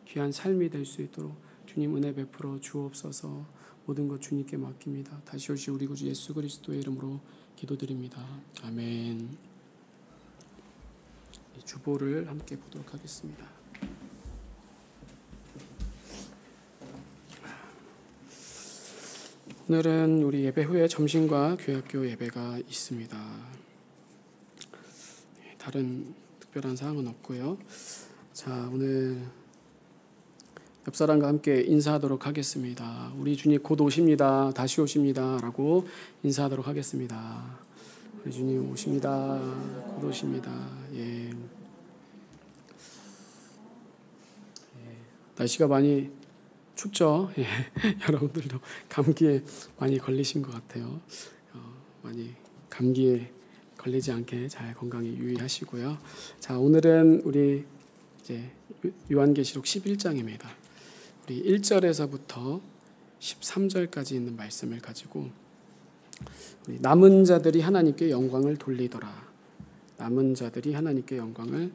귀한 삶이 될 수 있도록 주님 은혜 베풀어 주옵소서. 모든 것 주님께 맡깁니다. 다시 오실 우리 구주 예수 그리스도의 이름으로 기도드립니다. 아멘. 주보를 함께 보도록 하겠습니다. 오늘은 우리 예배 후에 점심과 교회학교 예배가 있습니다. 다른 특별한 사항은 없고요. 자, 오늘 옆 사람과 함께 인사하도록 하겠습니다. 우리 주님 곧 오십니다. 다시 오십니다. 라고 인사하도록 하겠습니다. 우리 주님 오십니다. 곧 오십니다. 예. 날씨가 많이 춥죠? 예. 여러분들도 감기에 많이 걸리신 것 같아요. 많이 감기에 걸리지 않게 잘 건강에 유의하시고요. 자, 오늘은 우리 이제 요한계시록 11장입니다. 우리 1절에서부터 13절까지 있는 말씀을 가지고 우리 남은 자들이 하나님께 영광을 돌리더라. 남은 자들이 하나님께 영광을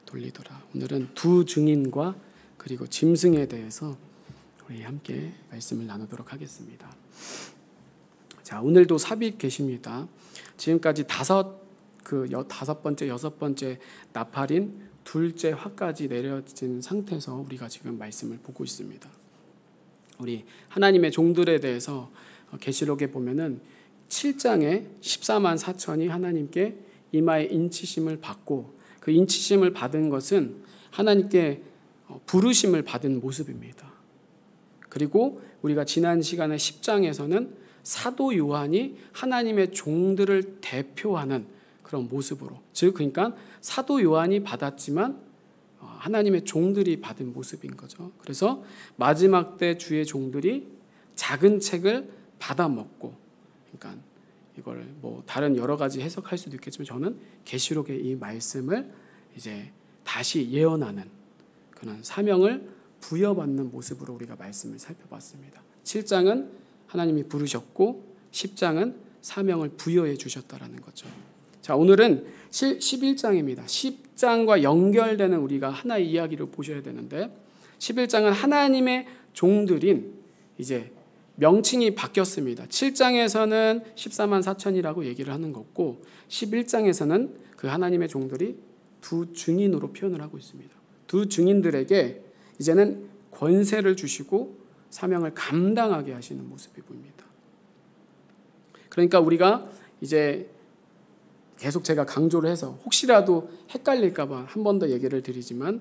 돌리더라. 오늘은 두 증인과 그리고 짐승에 대해서 우리 함께 말씀을 나누도록 하겠습니다. 자, 오늘도 삽입 계십니다. 지금까지 다섯 번째, 여섯 번째 나팔인 둘째 화까지 내려진 상태에서 우리가 지금 말씀을 보고 있습니다. 우리 하나님의 종들에 대해서 계시록에 보면은 7장에 14만 4천이 하나님께 이마에 인치심을 받고 그 인치심을 받은 것은 하나님께 부르심을 받은 모습입니다. 그리고 우리가 지난 시간에 10장에서는 사도 요한이 하나님의 종들을 대표하는 그런 모습으로, 즉 그러니까 사도 요한이 받았지만 하나님의 종들이 받은 모습인 거죠. 그래서 마지막 때 주의 종들이 작은 책을 받아 먹고, 그러니까 이걸 뭐 다른 여러 가지 해석할 수도 있겠지만 저는 계시록의 이 말씀을 이제 다시 예언하는 그런 사명을 부여받는 모습으로 우리가 말씀을 살펴봤습니다. 7장은 하나님이 부르셨고 10장은 사명을 부여해 주셨다라는 거죠. 자, 오늘은 11장입니다. 10장과 연결되는 우리가 하나의 이야기를 보셔야 되는데 11장은 하나님의 종들인 이제 명칭이 바뀌었습니다. 7장에서는 14만 4천이라고 얘기를 하는 거고 11장에서는 그 하나님의 종들이 두 증인으로 표현을 하고 있습니다. 두 증인들에게 이제는 권세를 주시고 사명을 감당하게 하시는 모습이 보입니다. 그러니까 우리가 이제 계속 제가 강조를 해서 혹시라도 헷갈릴까 봐 한 번 더 얘기를 드리지만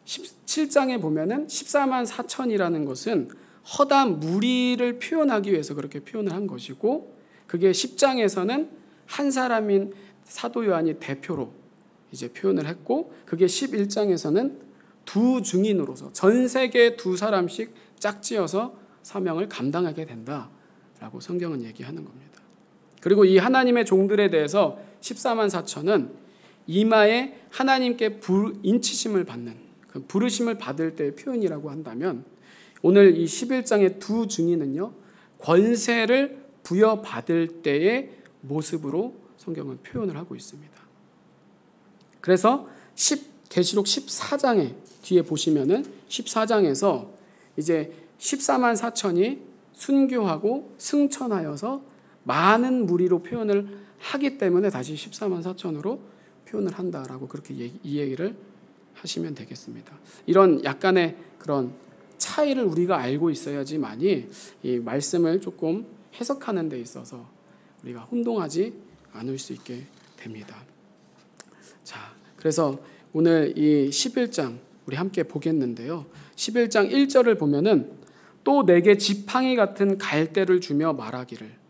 17장에 보면은 14만 4천이라는 것은 허다한 무리를 표현하기 위해서 그렇게 표현을 한 것이고 그게 10장에서는 한 사람인 사도 요한이 대표로 이제 표현을 했고 그게 11장에서는 두 증인으로서 전 세계 두 사람씩 짝지어서 사명을 감당하게 된다라고 성경은 얘기하는 겁니다. 그리고 이 하나님의 종들에 대해서 14만 4천은 이마에 하나님께 인치심을 받는 그 부르심을 받을 때의 표현이라고 한다면 오늘 이 11장의 두 증인은요 권세를 부여받을 때의 모습으로 성경은 표현을 하고 있습니다. 그래서 계시록 14장에 뒤에 보시면은 14장에서 이제 14만 4천이 순교하고 승천하여서 많은 무리로 표현을 하기 때문에 다시 14만 4천으로 표현을 한다라고 그렇게 이 얘기를 하시면 되겠습니다. 이런 약간의 그런 차이를 우리가 알고 있어야지만이 이 말씀을 조금 해석하는 데 있어서 우리가 혼동하지 않을 수 있게 됩니다. 자, 그래서 오늘 이 11장 우리 함께 보겠는데요. 11장 1절을 보면은 또 내게 지팡이 같은 갈대를 주며 말하기를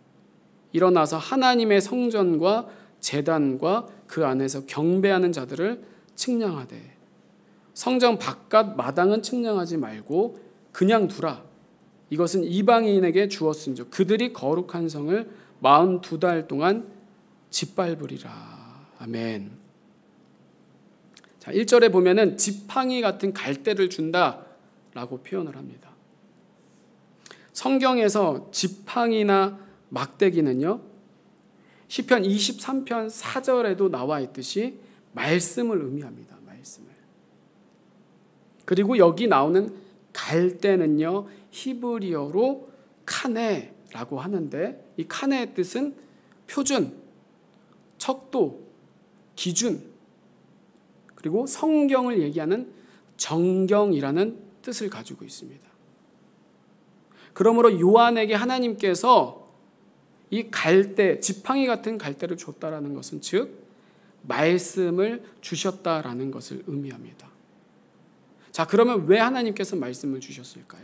일어나서 하나님의 성전과 제단과 그 안에서 경배하는 자들을 측량하되 성전 바깥 마당은 측량하지 말고 그냥 두라. 이것은 이방인에게 주었은즉 그들이 거룩한 성을 42달 동안 짓밟으리라. 아멘. 자, 1절에 보면은 지팡이 같은 갈대를 준다라고 표현을 합니다. 성경에서 지팡이나 막대기는요. 시편 23편 4절에도 나와 있듯이 말씀을 의미합니다. 말씀을. 그리고 여기 나오는 갈대는요, 히브리어로 카네라고 하는데, 이 카네의 뜻은 표준, 척도, 기준, 그리고 성경을 얘기하는 정경이라는 뜻을 가지고 있습니다. 그러므로 요한에게 하나님께서 이 갈대, 지팡이 같은 갈대를 줬다라는 것은 즉 말씀을 주셨다라는 것을 의미합니다. 자, 그러면 왜 하나님께서 말씀을 주셨을까요?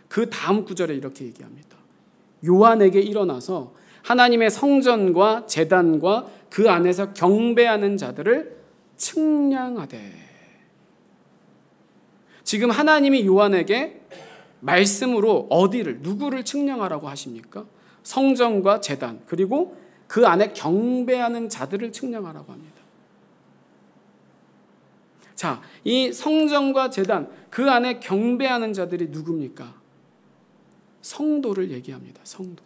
그 다음 구절에 이렇게 얘기합니다. 요한에게 일어나서 하나님의 성전과 제단과 그 안에서 경배하는 자들을 측량하되. 지금 하나님이 요한에게 말씀으로 어디를, 누구를 측량하라고 하십니까? 성전과 제단, 그리고 그 안에 경배하는 자들을 측량하라고 합니다. 자, 이 성전과 제단, 그 안에 경배하는 자들이 누굽니까? 성도를 얘기합니다. 성도.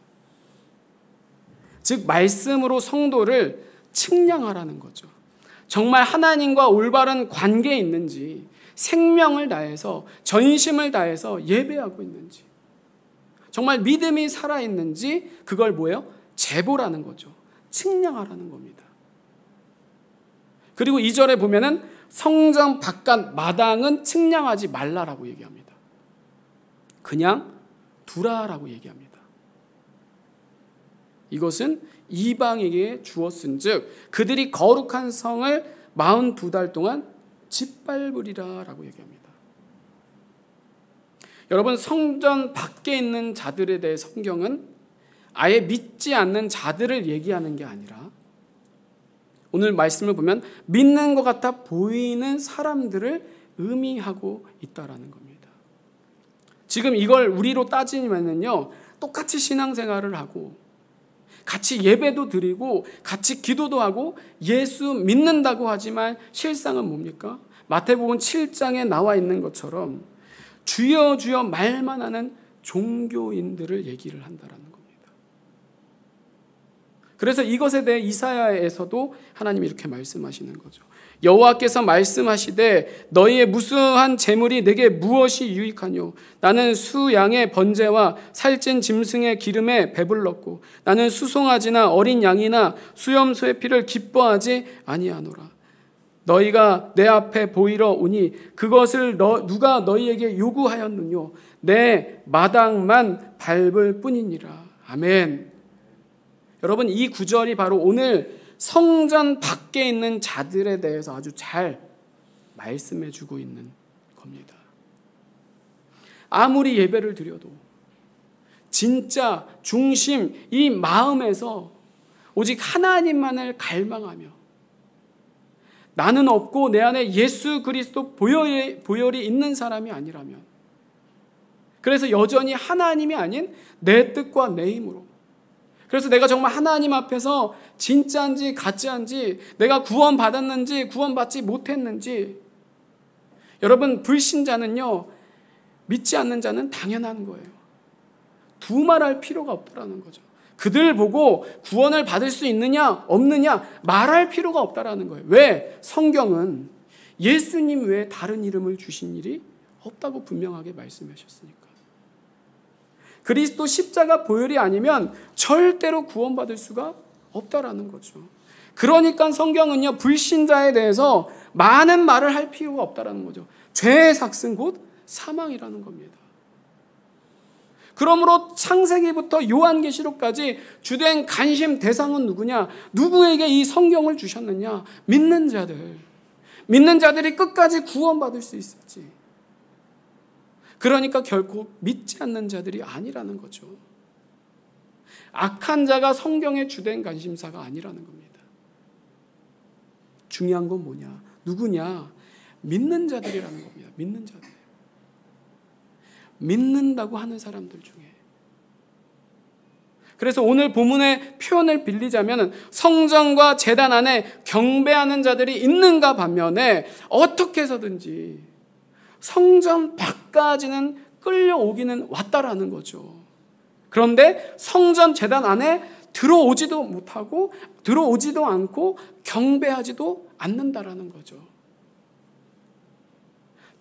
즉 말씀으로 성도를 측량하라는 거죠. 정말 하나님과 올바른 관계에 있는지, 생명을 다해서, 전심을 다해서 예배하고 있는지, 정말 믿음이 살아있는지, 그걸 뭐예요? 재보라는 거죠. 측량하라는 겁니다. 그리고 2절에 보면은 성전 바깥 마당은 측량하지 말라라고 얘기합니다. 그냥 두라라고 얘기합니다. 이것은 이방에게 주었은즉 그들이 거룩한 성을 42달 동안 짓밟으리라라고 얘기합니다. 여러분, 성전 밖에 있는 자들에 대해 성경은 아예 믿지 않는 자들을 얘기하는 게 아니라 오늘 말씀을 보면 믿는 것 같아 보이는 사람들을 의미하고 있다라는 겁니다. 지금 이걸 우리로 따지면은요, 똑같이 신앙생활을 하고 같이 예배도 드리고 같이 기도도 하고 예수 믿는다고 하지만 실상은 뭡니까? 마태복음 7장에 나와 있는 것처럼 주여 주여 말만 하는 종교인들을 얘기를 한다라는 겁니다. 그래서 이것에 대해 이사야에서도 하나님이 이렇게 말씀하시는 거죠. 여호와께서 말씀하시되 너희의 무수한 재물이 내게 무엇이 유익하뇨? 나는 수 양의 번제와 살찐 짐승의 기름에 배불렀고 나는 수송아지나 어린 양이나 수염소의 피를 기뻐하지 아니하노라. 너희가 내 앞에 보이러 오니 그것을 누가 너희에게 요구하였느뇨? 내 마당만 밟을 뿐이니라. 아멘. 여러분, 이 구절이 바로 오늘 성전 밖에 있는 자들에 대해서 아주 잘 말씀해 주고 있는 겁니다. 아무리 예배를 드려도 진짜 중심, 이 마음에서 오직 하나님만을 갈망하며 나는 없고 내 안에 예수 그리스도 보혈이 있는 사람이 아니라면, 그래서 여전히 하나님이 아닌 내 뜻과 내 힘으로, 그래서 내가 정말 하나님 앞에서 진짜인지 가짜인지, 내가 구원받았는지 구원받지 못했는지, 여러분, 불신자는요, 믿지 않는 자는 당연한 거예요. 두말할 필요가 없다라는 거죠. 그들 보고 구원을 받을 수 있느냐 없느냐 말할 필요가 없다라는 거예요. 왜? 성경은 예수님 외에 다른 이름을 주신 일이 없다고 분명하게 말씀하셨으니까. 그리스도 십자가 보혈이 아니면 절대로 구원받을 수가 없다라는 거죠. 그러니까 성경은요, 불신자에 대해서 많은 말을 할 필요가 없다라는 거죠. 죄의 삭슨 곧 사망이라는 겁니다. 그러므로 창세기부터 요한계시록까지 주된 관심 대상은 누구냐? 누구에게 이 성경을 주셨느냐? 믿는 자들. 믿는 자들이 끝까지 구원받을 수 있었지. 그러니까 결코 믿지 않는 자들이 아니라는 거죠. 악한 자가 성경의 주된 관심사가 아니라는 겁니다. 중요한 건 뭐냐? 누구냐? 믿는 자들이라는 겁니다. 믿는 자들. 믿는다고 하는 사람들 중에. 그래서 오늘 본문의 표현을 빌리자면 성전과 제단 안에 경배하는 자들이 있는가 반면에 어떻게 해서든지 성전 밖까지는 끌려오기는 왔다라는 거죠. 그런데 성전 제단 안에 들어오지도 못하고 들어오지도 않고 경배하지도 않는다라는 거죠.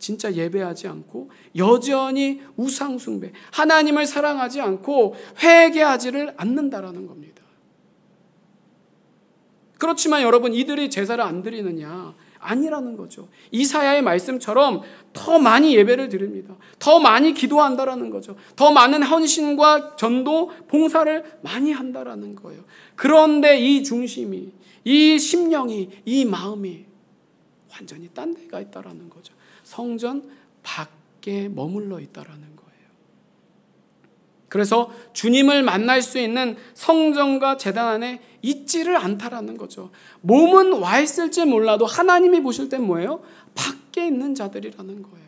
진짜 예배하지 않고 여전히 우상 숭배, 하나님을 사랑하지 않고 회개하지를 않는다라는 겁니다. 그렇지만 여러분, 이들이 제사를 안 드리느냐? 아니라는 거죠. 이사야의 말씀처럼 더 많이 예배를 드립니다. 더 많이 기도한다라는 거죠. 더 많은 헌신과 전도, 봉사를 많이 한다라는 거예요. 그런데 이 중심이, 이 심령이, 이 마음이 완전히 딴 데가 있다라는 거죠. 성전 밖에 머물러 있다라는 거예요. 그래서 주님을 만날 수 있는 성전과 제단 안에 있지를 않다라는 거죠. 몸은 와 있을지 몰라도 하나님이 보실 땐 뭐예요? 밖에 있는 자들이라는 거예요.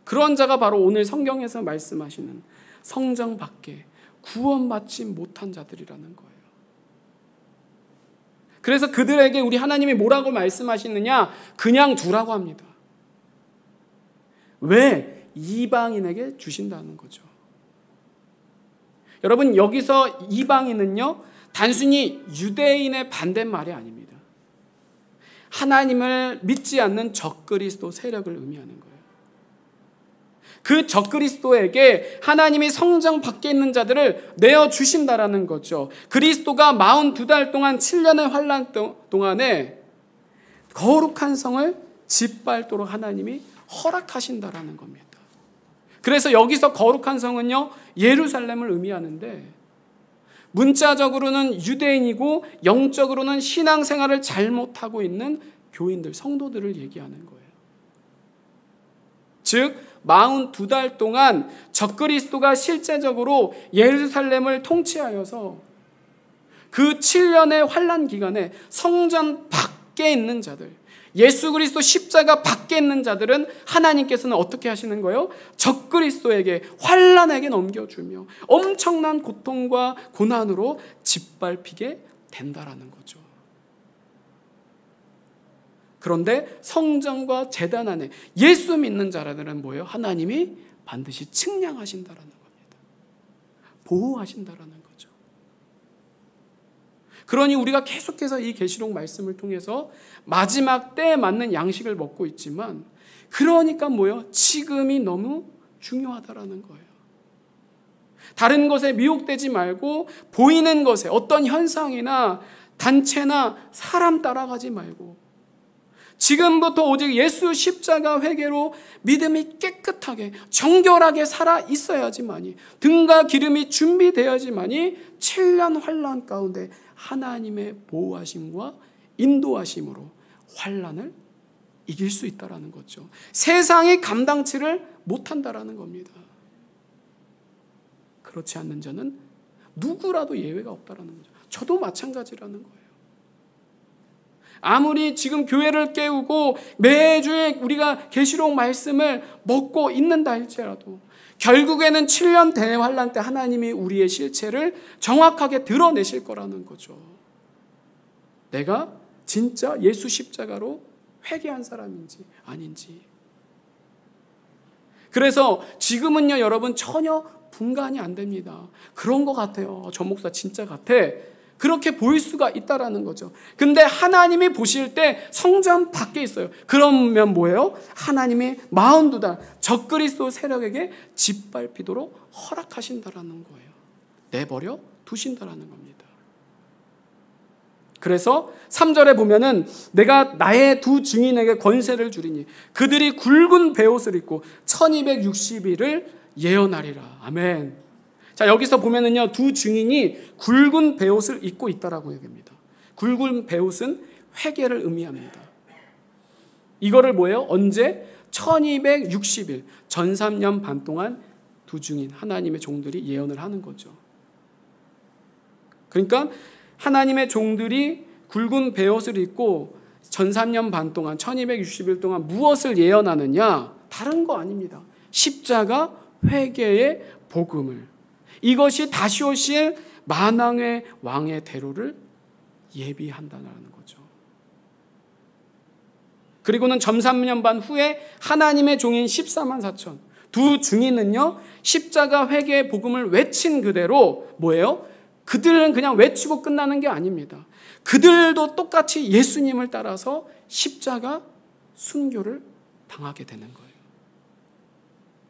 그런 자가 바로 오늘 성경에서 말씀하시는 성전 밖에 구원받지 못한 자들이라는 거예요. 그래서 그들에게 우리 하나님이 뭐라고 말씀하시느냐? 그냥 두라고 합니다. 왜? 이방인에게 주신다는 거죠. 여러분, 여기서 이방인은요, 단순히 유대인의 반대말이 아닙니다. 하나님을 믿지 않는 적그리스도 세력을 의미하는 거예요. 그 적그리스도에게 하나님이 성전 밖에 있는 자들을 내어주신다라는 거죠. 그리스도가 42달 동안 7년의 환난 동안에 거룩한 성을 짓밟도록 하나님이 허락하신다라는 겁니다. 그래서 여기서 거룩한 성은요, 예루살렘을 의미하는데 문자적으로는 유대인이고 영적으로는 신앙생활을 잘못하고 있는 교인들, 성도들을 얘기하는 거예요. 즉 42달 동안 적그리스도가 실제적으로 예루살렘을 통치하여서 그 7년의 환난 기간에 성전 밖에 있는 자들, 예수 그리스도 십자가 밖에 있는 자들은 하나님께서는 어떻게 하시는 거예요? 적그리스도에게, 환난에게 넘겨주며 엄청난 고통과 고난으로 짓밟히게 된다라는 거죠. 그런데 성전과 제단 안에 예수 믿는 자들은 뭐예요? 하나님이 반드시 측량하신다라는 겁니다. 보호하신다라는 거죠. 그러니 우리가 계속해서 이 계시록 말씀을 통해서 마지막 때에 맞는 양식을 먹고 있지만, 그러니까 뭐예요? 지금이 너무 중요하다라는 거예요. 다른 것에 미혹되지 말고 보이는 것에, 어떤 현상이나 단체나 사람 따라가지 말고 지금부터 오직 예수 십자가 회개로 믿음이 깨끗하게 정결하게 살아 있어야지만이, 등과 기름이 준비되어야지만이 7년 환난 가운데 하나님의 보호하심과 인도하심으로 환난을 이길 수 있다라는 거죠. 세상이 감당치를 못한다라는 겁니다. 그렇지 않는 자는 누구라도 예외가 없다라는 거죠. 저도 마찬가지라는 거예요. 아무리 지금 교회를 깨우고 매주에 우리가 계시록 말씀을 먹고 있는다 할지라도 결국에는 7년 대환란 때 하나님이 우리의 실체를 정확하게 드러내실 거라는 거죠. 내가 진짜 예수 십자가로 회개한 사람인지 아닌지. 그래서 지금은요, 여러분, 전혀 분간이 안 됩니다. 그런 것 같아요. 저 목사 진짜 같아. 그렇게 보일 수가 있다라는 거죠. 근데 하나님이 보실 때 성전 밖에 있어요. 그러면 뭐예요? 하나님이 42달 적그리스도 세력에게 짓밟히도록 허락하신다라는 거예요. 내버려 두신다라는 겁니다. 그래서 3절에 보면은 내가 나의 두 증인에게 권세를 주리니 그들이 굵은 베옷을 입고 1260일을 예언하리라. 아멘. 자, 여기서 보면은요, 두 증인이 굵은 베옷을 입고 있다라고 얘기합니다. 굵은 베옷은 회개를 의미합니다. 이거를 뭐예요? 언제? 1260일, 전 3년 반 동안 두 증인, 하나님의 종들이 예언을 하는 거죠. 그러니까 하나님의 종들이 굵은 베옷을 입고 전 3년 반 동안 1260일 동안 무엇을 예언하느냐? 다른 거 아닙니다. 십자가 회개의 복음을, 이것이 다시 오실 만왕의 왕의 대로를 예비한다는 거죠. 그리고는 전 3년 반 후에 하나님의 종인 14만 4천 두 증인은요, 십자가 회개의 복음을 외친 그대로 뭐예요? 그들은 그냥 외치고 끝나는 게 아닙니다. 그들도 똑같이 예수님을 따라서 십자가 순교를 당하게 되는 거예요.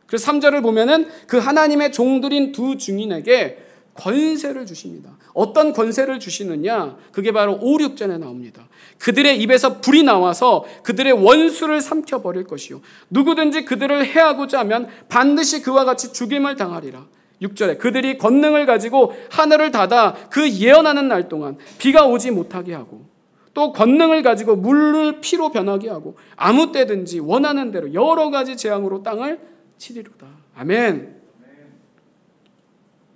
그래서 3절을 보면은 그 하나님의 종들인 두 증인에게 권세를 주십니다. 어떤 권세를 주시느냐? 그게 바로 5, 6절에 나옵니다. 그들의 입에서 불이 나와서 그들의 원수를 삼켜버릴 것이요 누구든지 그들을 해하고자 하면 반드시 그와 같이 죽임을 당하리라. 6절에 그들이 권능을 가지고 하늘을 닫아 그 예언하는 날 동안 비가 오지 못하게 하고 또 권능을 가지고 물을 피로 변하게 하고 아무 때든지 원하는 대로 여러 가지 재앙으로 땅을 치리로다. 아멘.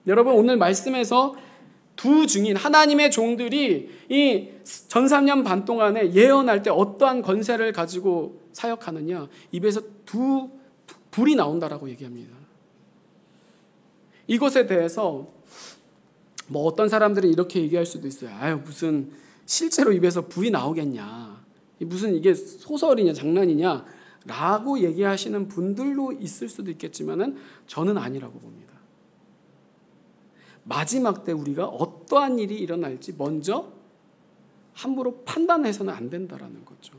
여러분 오늘 말씀에서 두 증인 하나님의 종들이 이 전 3년 반 동안에 예언할 때 어떠한 권세를 가지고 사역하느냐, 입에서 두 불이 나온다라고 얘기합니다. 이것에 대해서 뭐 어떤 사람들이 이렇게 얘기할 수도 있어요. 아유 무슨 실제로 입에서 불이 나오겠냐, 무슨 이게 소설이냐 장난이냐 라고 얘기하시는 분들도 있을 수도 있겠지만은 저는 아니라고 봅니다. 마지막 때 우리가 어떠한 일이 일어날지 먼저 함부로 판단해서는 안 된다라는 거죠.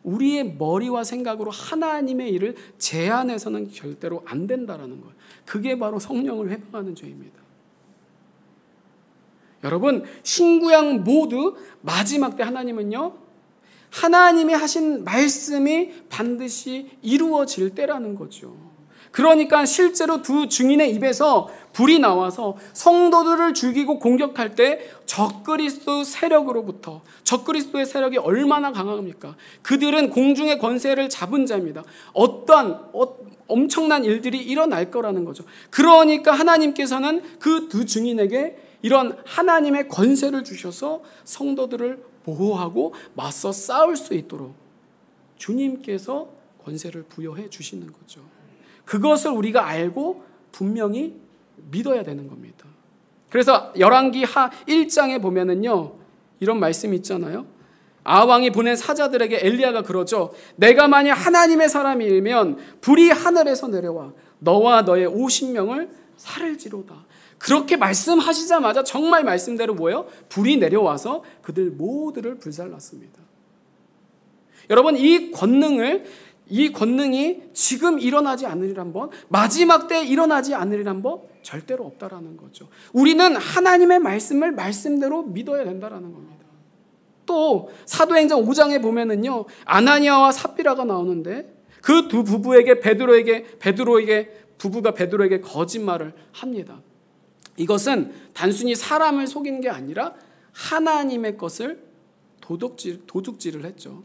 우리의 머리와 생각으로 하나님의 일을 제한해서는 절대로 안 된다라는 거예요. 그게 바로 성령을 회방하는 죄입니다. 여러분 신구약 모두 마지막 때 하나님은요, 하나님이 하신 말씀이 반드시 이루어질 때라는 거죠. 그러니까 실제로 두 증인의 입에서 불이 나와서 성도들을 죽이고 공격할 때 적그리스도 세력으로부터, 적그리스도의 세력이 얼마나 강합니까? 그들은 공중의 권세를 잡은 자입니다. 어떠한 엄청난 일들이 일어날 거라는 거죠. 그러니까 하나님께서는 그 두 증인에게 이런 하나님의 권세를 주셔서 성도들을 보호하고 맞서 싸울 수 있도록 주님께서 권세를 부여해 주시는 거죠. 그것을 우리가 알고 분명히 믿어야 되는 겁니다. 그래서 열왕기 1장에 보면은요, 이런 말씀이 있잖아요. 아왕이 보낸 사자들에게 엘리야가 그러죠. 내가 만약 하나님의 사람이면 불이 하늘에서 내려와 너와 너의 50명을 살을지로다. 그렇게 말씀하시자마자 정말 말씀대로 뭐예요? 불이 내려와서 그들 모두를 불살랐습니다. 여러분 이 권능이 지금 일어나지 않으리란 법, 마지막 때 일어나지 않으리란 법 절대로 없다라는 거죠. 우리는 하나님의 말씀을 말씀대로 믿어야 된다라는 겁니다. 또 사도행전 5장에 보면은요, 아나니아와 삽비라가 나오는데 그 두 부부에게 부부가 베드로에게 거짓말을 합니다. 이것은 단순히 사람을 속인 게 아니라 하나님의 것을 도둑질을 했죠.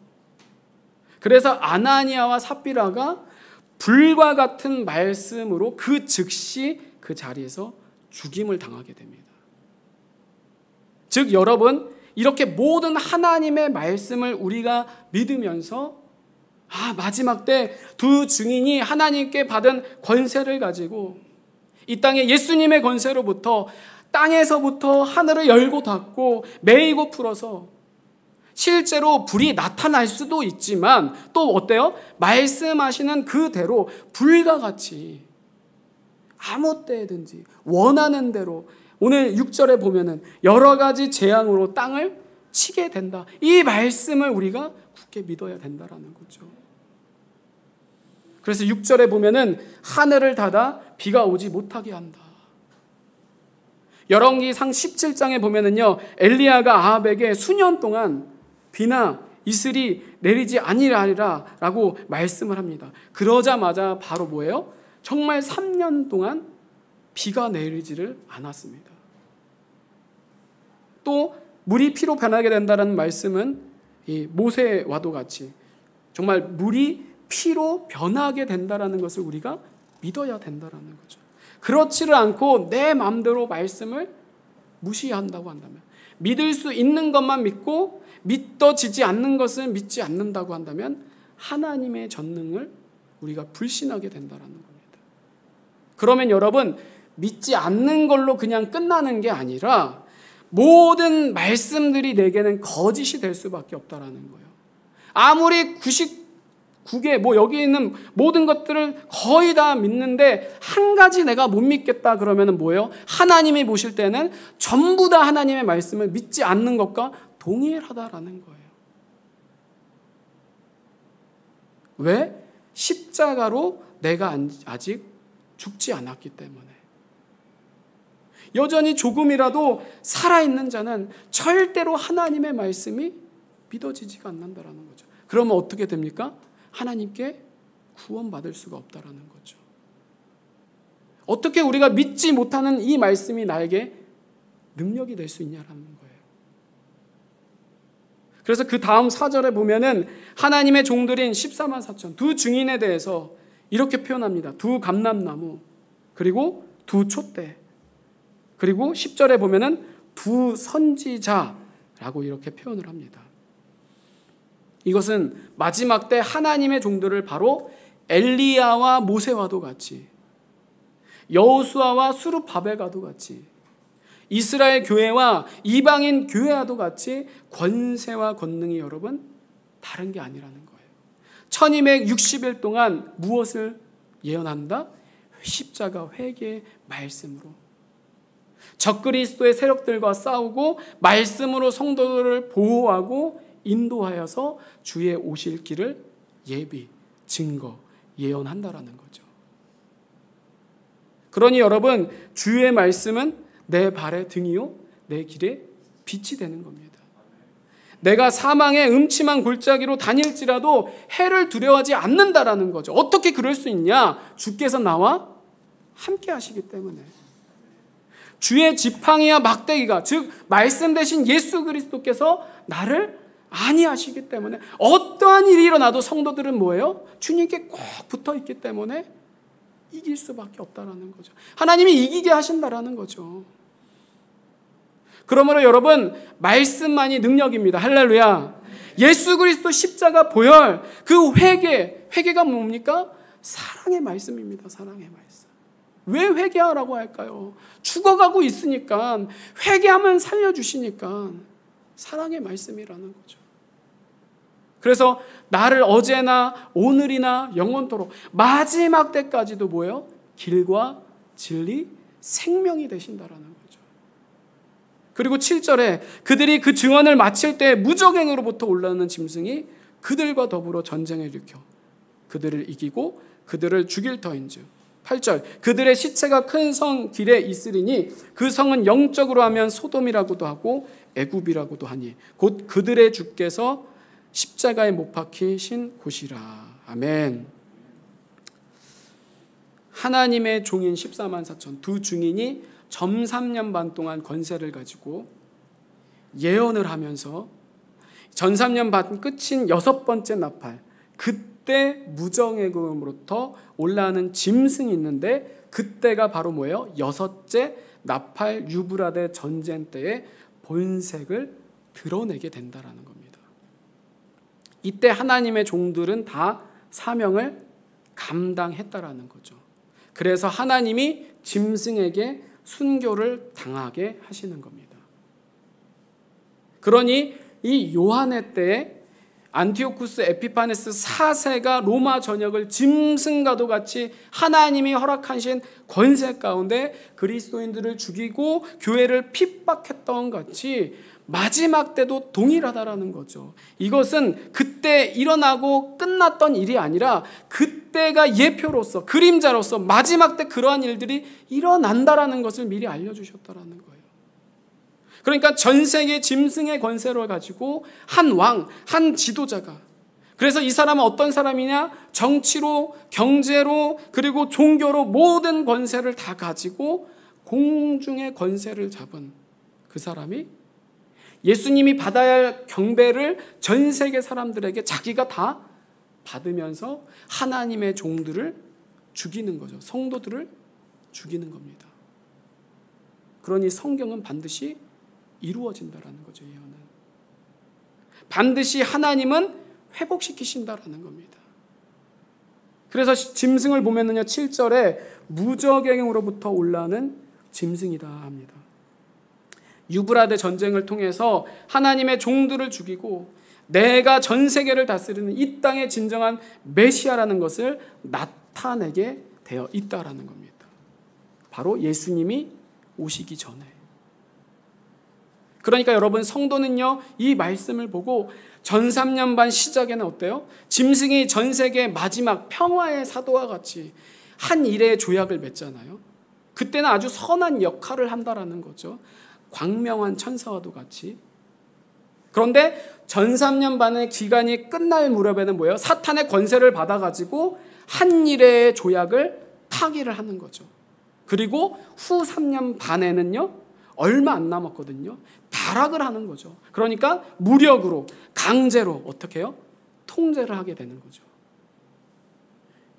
그래서 아나니아와 삽비라가 불과 같은 말씀으로 그 즉시 그 자리에서 죽임을 당하게 됩니다. 즉 여러분 이렇게 모든 하나님의 말씀을 우리가 믿으면서 마지막 때 두 증인이 하나님께 받은 권세를 가지고 이 땅에 예수님의 권세로부터 땅에서부터 하늘을 열고 닫고 메이고 풀어서 실제로 불이 나타날 수도 있지만 또 어때요? 말씀하시는 그대로 불과 같이 아무 때든지 원하는 대로 오늘 6절에 보면은 여러 가지 재앙으로 땅을 치게 된다. 이 말씀을 우리가 굳게 믿어야 된다라는 거죠. 그래서 6절에 보면은 하늘을 닫아 비가 오지 못하게 한다. 열왕기상 17장에 보면은요, 엘리야가 아합에게 수년 동안 비나 이슬이 내리지 아니하리라라고 말씀을 합니다. 그러자마자 바로 뭐예요? 정말 3년 동안 비가 내리지를 않았습니다. 또 물이 피로 변하게 된다는 말씀은 이 모세와도 같이 정말 물이 피로 변하게 된다는 것을 우리가 믿어야 된다는 거죠. 그렇지를 않고 내 마음대로 말씀을 무시한다고 한다면, 믿을 수 있는 것만 믿고 믿어지지 않는 것을 믿지 않는다고 한다면 하나님의 전능을 우리가 불신하게 된다는 겁니다. 그러면 여러분 믿지 않는 걸로 그냥 끝나는 게 아니라 모든 말씀들이 내게는 거짓이 될 수밖에 없다라는 거예요. 아무리 99개 여기 있는 모든 것들을 거의 다 믿는데 한 가지 내가 못 믿겠다 그러면은 뭐예요? 하나님이 보실 때는 전부 다 하나님의 말씀을 믿지 않는 것과 동일하다라는 거예요. 왜? 십자가로 내가 아직 죽지 않았기 때문에. 여전히 조금이라도 살아있는 자는 절대로 하나님의 말씀이 믿어지지가 않는다라는 거죠. 그러면 어떻게 됩니까? 하나님께 구원받을 수가 없다라는 거죠. 어떻게 우리가 믿지 못하는 이 말씀이 나에게 능력이 될 수 있냐라는 거예요. 그래서 그 다음 4절에 보면은 하나님의 종들인 14만 4천 두 증인에 대해서 이렇게 표현합니다. 두 감람나무, 그리고 두 촛대, 그리고 10절에 보면은 두 선지자라고 이렇게 표현을 합니다. 이것은 마지막 때 하나님의 종들을 바로 엘리야와 모세와도 같이, 여호수아와 수르바벨과도 같이, 이스라엘 교회와 이방인 교회와도 같이 권세와 권능이 여러분 다른 게 아니라는 거예요. 1260일 동안 무엇을 예언한다? 십자가 회개의 말씀으로 적그리스도의 세력들과 싸우고 말씀으로 성도들을 보호하고 인도하여서 주의 오실 길을 예비, 증거, 예언한다라는 거죠. 그러니 여러분, 주의 말씀은 내 발의 등이요 내 길에 빛이 되는 겁니다. 내가 사망의 음침한 골짜기로 다닐지라도 해를 두려워하지 않는다라는 거죠. 어떻게 그럴 수 있냐? 주께서 나와 함께 하시기 때문에. 주의 지팡이와 막대기가, 즉 말씀 대신 예수 그리스도께서 나를 안위하시기 때문에 어떠한 일이 일어나도 성도들은 뭐예요? 주님께 꼭 붙어있기 때문에 이길 수밖에 없다라는 거죠. 하나님이 이기게 하신다라는 거죠. 그러므로 여러분, 말씀만이 능력입니다. 할렐루야. 예수 그리스도 십자가 보혈, 그 회개가 뭡니까? 사랑의 말씀입니다. 사랑의 말씀. 왜 회개하라고 할까요? 죽어가고 있으니까, 회개하면 살려주시니까 사랑의 말씀이라는 거죠. 그래서 나를 어제나 오늘이나 영원토록 마지막 때까지도 뭐예요? 길과 진리, 생명이 되신다라는 거죠. 그리고 7절에 그들이 그 증언을 마칠 때 무적행으로부터 올라오는 짐승이 그들과 더불어 전쟁을 일으켜 그들을 이기고 그들을 죽일 터인즉. 8절 그들의 시체가 큰 성 길에 있으리니 그 성은 영적으로 하면 소돔이라고도 하고 애굽이라고도 하니 곧 그들의 주께서 십자가에 못 박히신 곳이라. 아멘. 하나님의 종인 14만 4천 두 증인이 점 3년 반 동안 권세를 가지고 예언을 하면서 전 3년 반 끝인 6번째 나팔, 그때 무정의금으로부터 올라오는 짐승이 있는데 그때가 바로 뭐예요? 6째 나팔 유브라데 전쟁 때의 본색을 드러내게 된다라는 겁니다. 이때 하나님의 종들은 다 사명을 감당했다라는 거죠. 그래서 하나님이 짐승에게 순교를 당하게 하시는 겁니다. 그러니 이 요한의 때에 안티오쿠스 에피파네스 4세가 로마 전역을 짐승과도 같이 하나님이 허락하신 권세 가운데 그리스도인들을 죽이고 교회를 핍박했던 같이 마지막 때도 동일하다라는 거죠. 이것은 그때 일어나고 끝났던 일이 아니라 그때가 예표로서, 그림자로서 마지막 때 그러한 일들이 일어난다라는 것을 미리 알려주셨다라는 거예요. 그러니까 전 세계 짐승의 권세를 가지고 한 왕, 한 지도자가, 그래서 이 사람은 어떤 사람이냐? 정치로, 경제로, 그리고 종교로 모든 권세를 다 가지고 공중의 권세를 잡은 그 사람이 예수님이 받아야 할 경배를 전 세계 사람들에게 자기가 다 받으면서 하나님의 종들을 죽이는 거죠. 성도들을 죽이는 겁니다. 그러니 성경은 반드시 이루어진다라는 거죠. 예언은 반드시 하나님은 회복시키신다라는 겁니다. 그래서 짐승을 보면은요 7절에 무적행으로부터 올라오는 짐승이다 합니다. 유브라데 전쟁을 통해서 하나님의 종들을 죽이고 내가 전 세계를 다스리는 이 땅의 진정한 메시아라는 것을 나타내게 되어 있다라는 겁니다. 바로 예수님이 오시기 전에. 그러니까 여러분, 성도는요, 이 말씀을 보고 전 3년 반 시작에는 어때요? 짐승이 전 세계 마지막 평화의 사도와 같이 한 일의 조약을 맺잖아요. 그때는 아주 선한 역할을 한다라는 거죠. 광명한 천사와도 같이. 그런데 전 3년 반의 기간이 끝날 무렵에는 뭐예요? 사탄의 권세를 받아가지고 한 일의 조약을 파기를 하는 거죠. 그리고 후 3년 반에는요, 얼마 안 남았거든요. 발악을 하는 거죠. 그러니까 무력으로, 강제로 어떻게 해요? 통제를 하게 되는 거죠.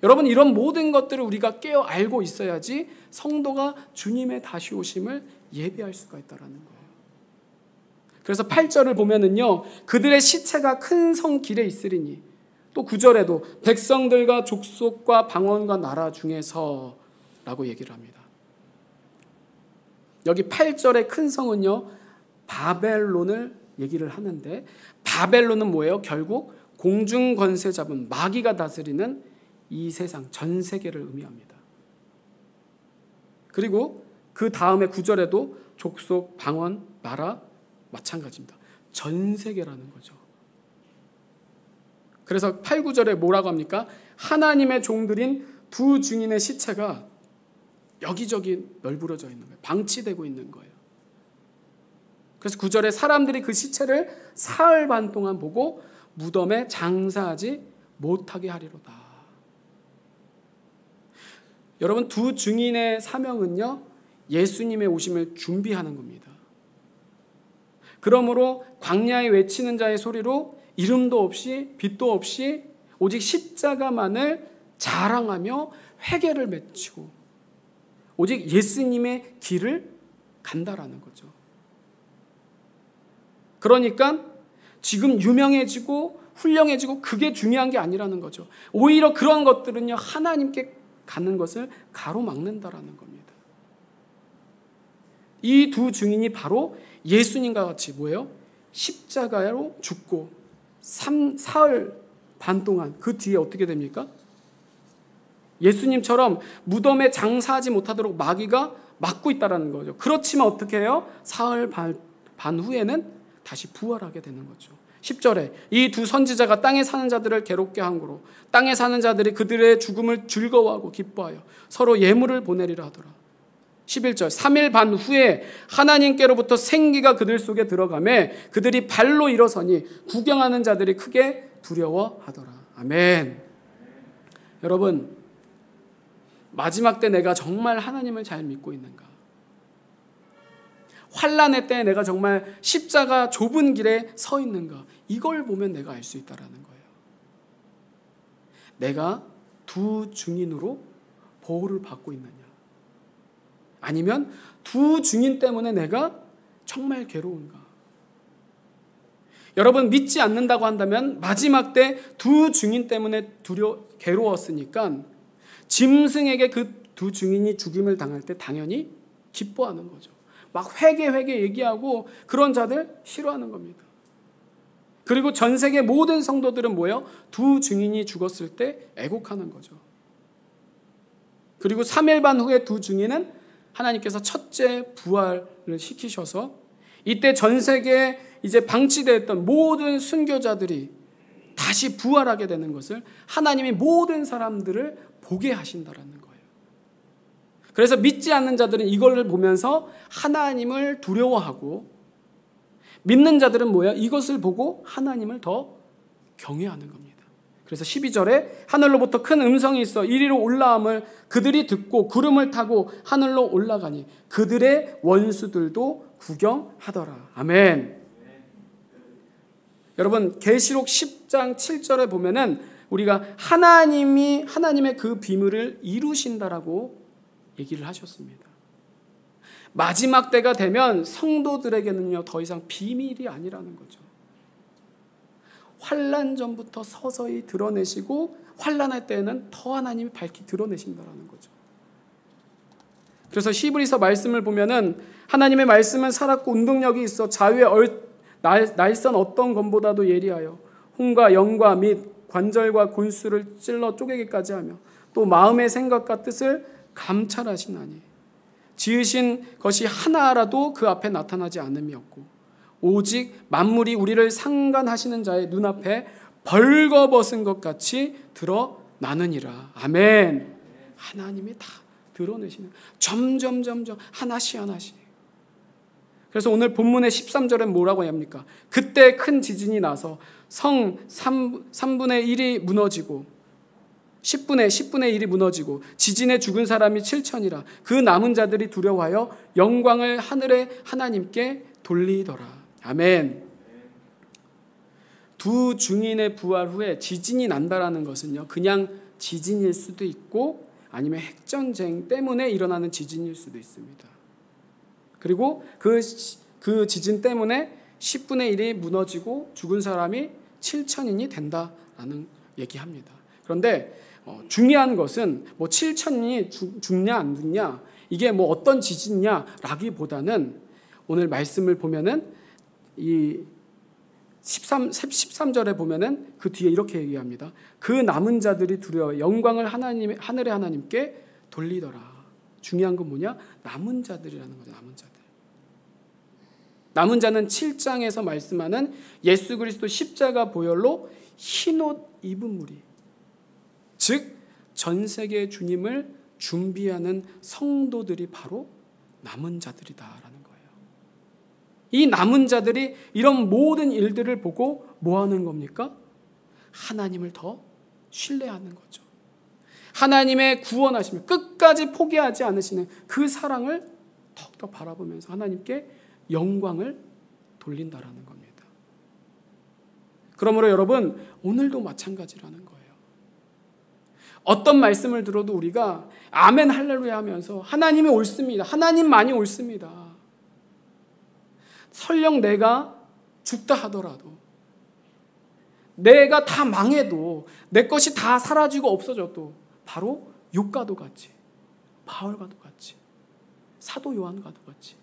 여러분, 이런 모든 것들을 우리가 깨어 알고 있어야지 성도가 주님의 다시 오심을 예비할 수가 있다는 거예요. 그래서 8절을 보면은요, 그들의 시체가 큰 성 길에 있으리니, 또 9절에도 백성들과 족속과 방언과 나라 중에서 라고 얘기를 합니다. 여기 8절의 큰 성은요, 바벨론을 얘기를 하는데, 바벨론은 뭐예요? 결국 공중 권세 잡은 마귀가 다스리는 이 세상 전 세계를 의미합니다. 그리고 그 다음에 9절에도 족속, 방언, 나라 마찬가지입니다. 전 세계라는 거죠. 그래서 8, 9절에 뭐라고 합니까? 하나님의 종들인 두 증인의 시체가 여기저기 널브러져 있는 거예요. 방치되고 있는 거예요. 그래서 9절에 사람들이 그 시체를 사흘 반 동안 보고 무덤에 장사하지 못하게 하리로다. 여러분, 두 증인의 사명은요, 예수님의 오심을 준비하는 겁니다. 그러므로 광야에 외치는 자의 소리로 이름도 없이 빛도 없이 오직 십자가만을 자랑하며 회개를 맺히고 오직 예수님의 길을 간다라는 거죠. 그러니까 지금 유명해지고 훌륭해지고 그게 중요한 게 아니라는 거죠. 오히려 그런 것들은요, 하나님께 가는 것을 가로막는다라는 겁니다. 이 두 증인이 바로 예수님과 같이 뭐예요? 십자가로 죽고 사흘 반 동안 그 뒤에 어떻게 됩니까? 예수님처럼 무덤에 장사하지 못하도록 마귀가 막고 있다는 거죠. 그렇지만 어떻게 해요? 사흘 반 후에는 다시 부활하게 되는 거죠. 10절에 이 두 선지자가 땅에 사는 자들을 괴롭게 한 거로 땅에 사는 자들이 그들의 죽음을 즐거워하고 기뻐하여 서로 예물을 보내리라 하더라. 11절 3일 반 후에 하나님께로부터 생기가 그들 속에 들어가매 그들이 발로 일어서니 구경하는 자들이 크게 두려워하더라. 아멘. 여러분, 마지막 때 내가 정말 하나님을 잘 믿고 있는가? 환난의 때 내가 정말 십자가 좁은 길에 서 있는가? 이걸 보면 내가 알 수 있다라는 거예요. 내가 두 증인으로 보호를 받고 있느냐? 아니면 두 증인 때문에 내가 정말 괴로운가? 여러분, 믿지 않는다고 한다면 마지막 때 두 증인 때문에 괴로웠으니까 짐승에게 그 두 증인이 죽임을 당할 때 당연히 기뻐하는 거죠. 막 회개 얘기하고 그런 자들 싫어하는 겁니다. 그리고 전 세계 모든 성도들은 뭐예요? 두 증인이 죽었을 때 애곡하는 거죠. 그리고 3일 반 후에 두 증인은 하나님께서 첫째 부활을 시키셔서 이때 전 세계에 이제 방치되어 있던 모든 순교자들이 다시 부활하게 되는 것을 하나님이 모든 사람들을 보게 하신다라는 거예요. 그래서 믿지 않는 자들은 이걸 보면서 하나님을 두려워하고 믿는 자들은 뭐야? 이것을 보고 하나님을 더 경외하는 겁니다. 그래서 12절에 하늘로부터 큰 음성이 있어 이리로 올라옴을 그들이 듣고 구름을 타고 하늘로 올라가니 그들의 원수들도 구경하더라. 아멘. 여러분, 계시록 10장 7절에 보면은 우리가 하나님의 그 비밀을 이루신다라고 얘기를 하셨습니다. 마지막 때가 되면 성도들에게는요, 더 이상 비밀이 아니라는 거죠. 환난 전부터 서서히 드러내시고 환난할 때에는 더 하나님이 밝히 드러내신다라는 거죠. 그래서 히브리서 말씀을 보면은 하나님의 말씀은 살았고 운동력이 있어 자유의 날선 어떤 검보다도 예리하여 혼과 영과 및 관절과 골수를 찔러 쪼개기까지 하며 또 마음의 생각과 뜻을 감찰하시나니 지으신 것이 하나라도 그 앞에 나타나지 않음이 없고 오직 만물이 우리를 상관하시는 자의 눈앞에 벌거벗은 것 같이 드러나느니라. 아멘. 하나님이 다 드러내시는, 점점 하나씩. 그래서 오늘 본문의 13절에 뭐라고 합니까? 그때 큰 지진이 나서 성 3분의 1이 무너지고 10분의 1이 무너지고 지진에 죽은 사람이 7천이라. 그 남은 자들이 두려워하여 영광을 하늘의 하나님께 돌리더라. 아멘. 두 증인의 부활 후에 지진이 난다라는 것은요, 그냥 지진일 수도 있고 아니면 핵전쟁 때문에 일어나는 지진일 수도 있습니다. 그리고 그 지진 때문에 10분의 1이 무너지고 죽은 사람이 7천인이 된다라는 얘기합니다. 그런데 중요한 것은 뭐 7천이 죽냐 안 죽냐, 이게 뭐 어떤 지진이냐라기보다는 오늘 말씀을 보면은 이 13절에 보면은 그 뒤에 이렇게 얘기합니다. 그 남은 자들이 두려워 영광을 하늘의 하나님께 돌리더라. 중요한 건 뭐냐? 남은 자들이라는 거죠. 남은 자들. 남은 자는 7장에서 말씀하는 예수 그리스도 십자가 보혈로 흰옷 입은 무리, 즉 전 세계 주님을 준비하는 성도들이 바로 남은 자들이다라는 거예요. 이 남은 자들이 이런 모든 일들을 보고 뭐 하는 겁니까? 하나님을 더 신뢰하는 거죠. 하나님의 구원하심을 끝까지 포기하지 않으시는 그 사랑을 더욱더 바라보면서 하나님께 영광을 돌린다라는 겁니다. 그러므로 여러분, 오늘도 마찬가지라는 거예요. 어떤 말씀을 들어도 우리가 아멘 할렐루야 하면서 하나님이 옳습니다, 하나님만이 옳습니다, 설령 내가 죽다 하더라도, 내가 다 망해도, 내 것이 다 사라지고 없어져도 바로 욥과도 같이, 바울과도 같이, 사도 요한과도 같이.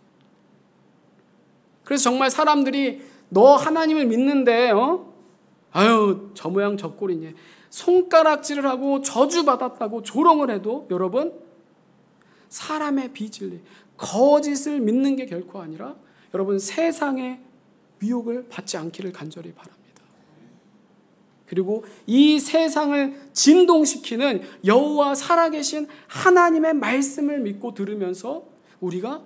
그래서 정말 사람들이 너 하나님을 믿는데 아유 저 모양 저 꼴이니 손가락질을 하고 저주받았다고 조롱을 해도 여러분, 사람의 비진리, 거짓을 믿는 게 결코 아니라 여러분 세상의 미혹을 받지 않기를 간절히 바랍니다. 그리고 이 세상을 진동시키는 여호와 살아계신 하나님의 말씀을 믿고 들으면서 우리가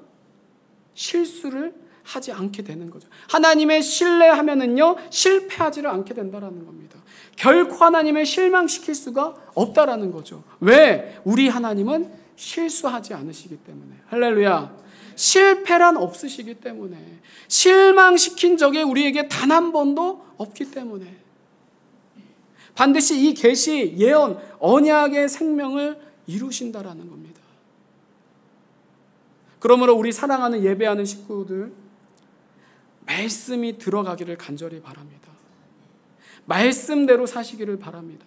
실수를 하지 않게 되는 거죠. 하나님의 신뢰하면은요 실패하지를 않게 된다라는 겁니다. 결코 하나님을 실망시킬 수가 없다라는 거죠. 왜? 우리 하나님은 실수하지 않으시기 때문에. 할렐루야. 실패란 없으시기 때문에, 실망시킨 적이 우리에게 단 한 번도 없기 때문에 반드시 이 계시, 예언, 언약의 생명을 이루신다라는 겁니다. 그러므로 우리 사랑하는 예배하는 식구들, 말씀이 들어가기를 간절히 바랍니다. 말씀대로 사시기를 바랍니다.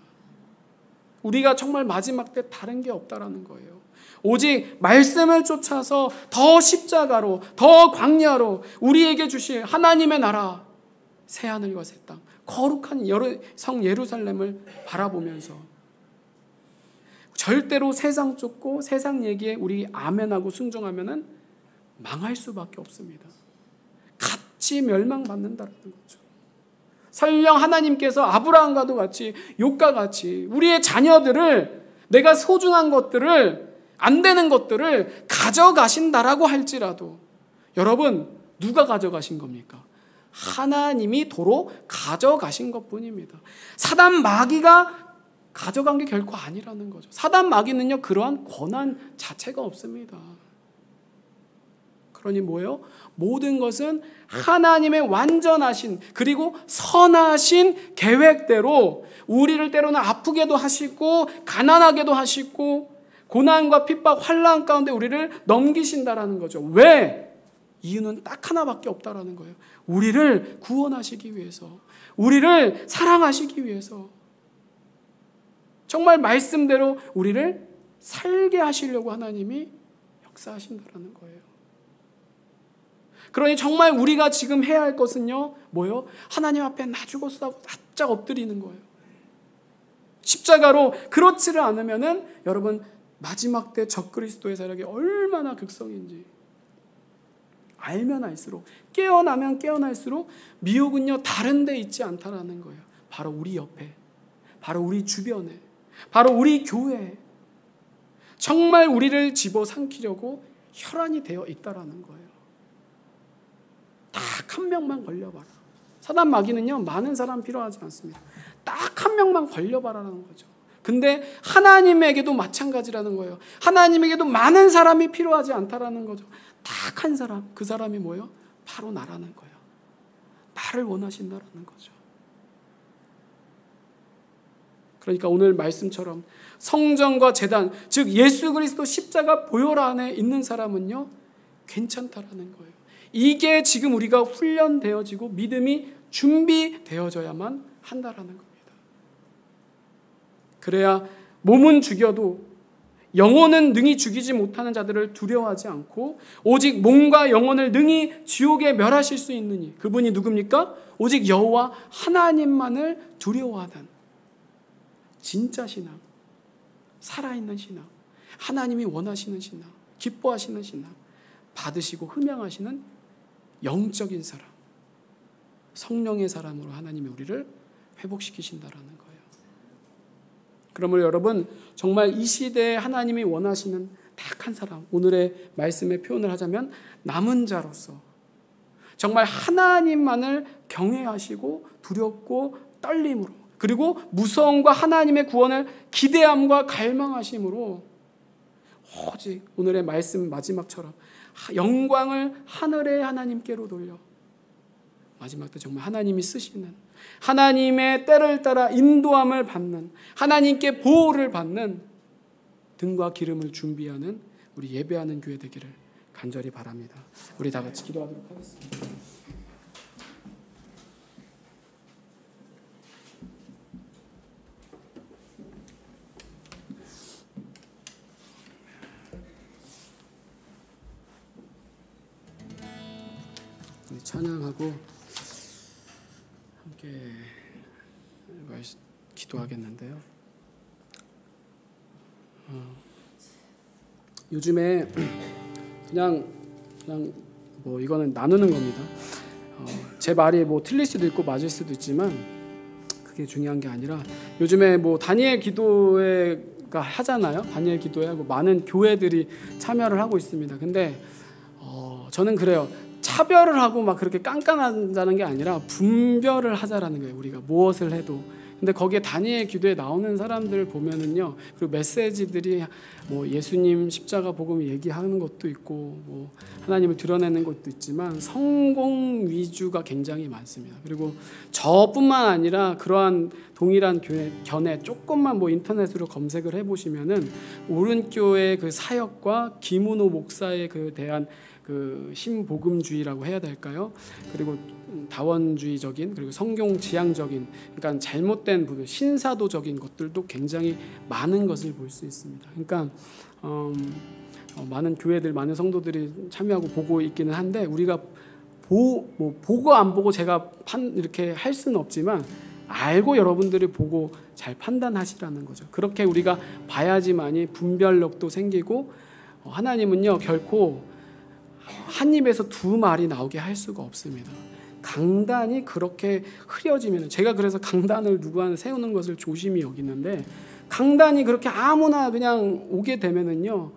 우리가 정말 마지막 때 다른 게 없다라는 거예요. 오직 말씀을 쫓아서 더 십자가로, 더 광야로 우리에게 주실 하나님의 나라, 새하늘과 새 땅, 거룩한 성 예루살렘을 바라보면서 절대로 세상 쫓고 세상 얘기에 우리 아멘하고 순종하면은 망할 수밖에 없습니다. 같이 멸망받는다는 거죠. 설령 하나님께서 아브라함과도 같이, 욥과 같이 우리의 자녀들을, 내가 소중한 것들을, 안 되는 것들을 가져가신다라고 할지라도 여러분, 누가 가져가신 겁니까? 하나님이 도로 가져가신 것뿐입니다. 사단 마귀가 가져간 게 결코 아니라는 거죠. 사단 마귀는요 그러한 권한 자체가 없습니다. 그러니 뭐예요? 모든 것은 하나님의 완전하신 그리고 선하신 계획대로 우리를 때로는 아프게도 하시고 가난하게도 하시고 고난과 핍박, 환난 가운데 우리를 넘기신다라는 거죠. 왜? 이유는 딱 하나밖에 없다라는 거예요. 우리를 구원하시기 위해서, 우리를 사랑하시기 위해서, 정말 말씀대로 우리를 살게 하시려고 하나님이 역사하신다라는 거예요. 그러니 정말 우리가 지금 해야 할 것은요 뭐요? 하나님 앞에 나 죽었어 납작 엎드리는 거예요. 십자가로. 그렇지를 않으면은 여러분 마지막 때 적그리스도의 세력이 얼마나 극성인지 알면 알수록, 깨어나면 깨어날수록 미혹은요 다른 데 있지 않다라는 거예요. 바로 우리 옆에, 바로 우리 주변에, 바로 우리 교회에 정말 우리를 집어삼키려고 혈안이 되어 있다라는 거예요. 딱 한 명만 걸려봐라. 사단 마귀는요 많은 사람 필요하지 않습니다. 딱 한 명만 걸려봐라는 거죠. 근데 하나님에게도 마찬가지라는 거예요. 하나님에게도 많은 사람이 필요하지 않다라는 거죠. 딱 한 사람, 그 사람이 뭐예요? 바로 나라는 거예요. 나를 원하신다라는 거죠. 그러니까 오늘 말씀처럼 성전과 제단, 즉 예수 그리스도 십자가 보혈 안에 있는 사람은요 괜찮다라는 거예요. 이게 지금 우리가 훈련되어지고 믿음이 준비되어져야만 한다라는 겁니다. 그래야 몸은 죽여도 영혼은 능히 죽이지 못하는 자들을 두려워하지 않고 오직 몸과 영혼을 능히 지옥에 멸하실 수 있느니, 그분이 누굽니까? 오직 여호와 하나님만을 두려워하는 진짜 신앙, 살아있는 신앙, 하나님이 원하시는 신앙, 기뻐하시는 신앙, 받으시고 흠양하시는 영적인 사람, 성령의 사람으로 하나님이 우리를 회복시키신다라는 거예요. 그러므로 여러분, 정말 이 시대에 하나님이 원하시는 딱 한 사람, 오늘의 말씀의 표현을 하자면 남은 자로서 정말 하나님만을 경외하시고 두렵고 떨림으로, 그리고 무서움과 하나님의 구원을 기대함과 갈망하심으로 오직 오늘의 말씀 마지막처럼 영광을 하늘의 하나님께로 돌려 마지막 때 정말 하나님이 쓰시는, 하나님의 때를 따라 인도함을 받는, 하나님께 보호를 받는 등과 기름을 준비하는 우리 예배하는 교회 되기를 간절히 바랍니다. 우리 다 같이 기도하도록 하겠습니다. 찬양하고 함께 기도하겠는데요. 요즘에 그냥 뭐 이거는 나누는 겁니다. 제 말이 뭐 틀릴 수도 있고 맞을 수도 있지만 그게 중요한 게 아니라, 요즘에 뭐 다니엘 기도회가 하잖아요. 다니엘 기도회 하고 많은 교회들이 참여를 하고 있습니다. 근데 저는 그래요. 차별을 하고 막 그렇게 깐깐하자는 게 아니라 분별을 하자라는 거예요. 우리가 무엇을 해도. 근데 거기에 다니엘 기도에 나오는 사람들 보면은요, 그리고 메시지들이 뭐 예수님 십자가 복음 얘기하는 것도 있고 뭐 하나님을 드러내는 것도 있지만 성공 위주가 굉장히 많습니다. 그리고 저뿐만 아니라 그러한 동일한 견해 조금만 뭐 인터넷으로 검색을 해보시면은 오른교의 그 사역과 김은호 목사의 그 대한 그 신복음주의라고 해야 될까요? 그리고 다원주의적인, 그리고 성경 지향적인, 그러니까 잘못된 부분, 신사도적인 것들도 굉장히 많은 것을 볼 수 있습니다. 그러니까 많은 교회들, 많은 성도들이 참여하고 보고 있기는 한데, 우리가 보고 안 보고 제가 이렇게 할 수는 없지만 알고 여러분들이 보고 잘 판단하시라는 거죠. 그렇게 우리가 봐야지만이 분별력도 생기고, 하나님은요 결코 한 입에서 두 말이 나오게 할 수가 없습니다. 강단이 그렇게 흐려지면, 제가 그래서 강단을 누구한테 세우는 것을 조심히 여기는데, 강단이 그렇게 아무나 그냥 오게 되면은요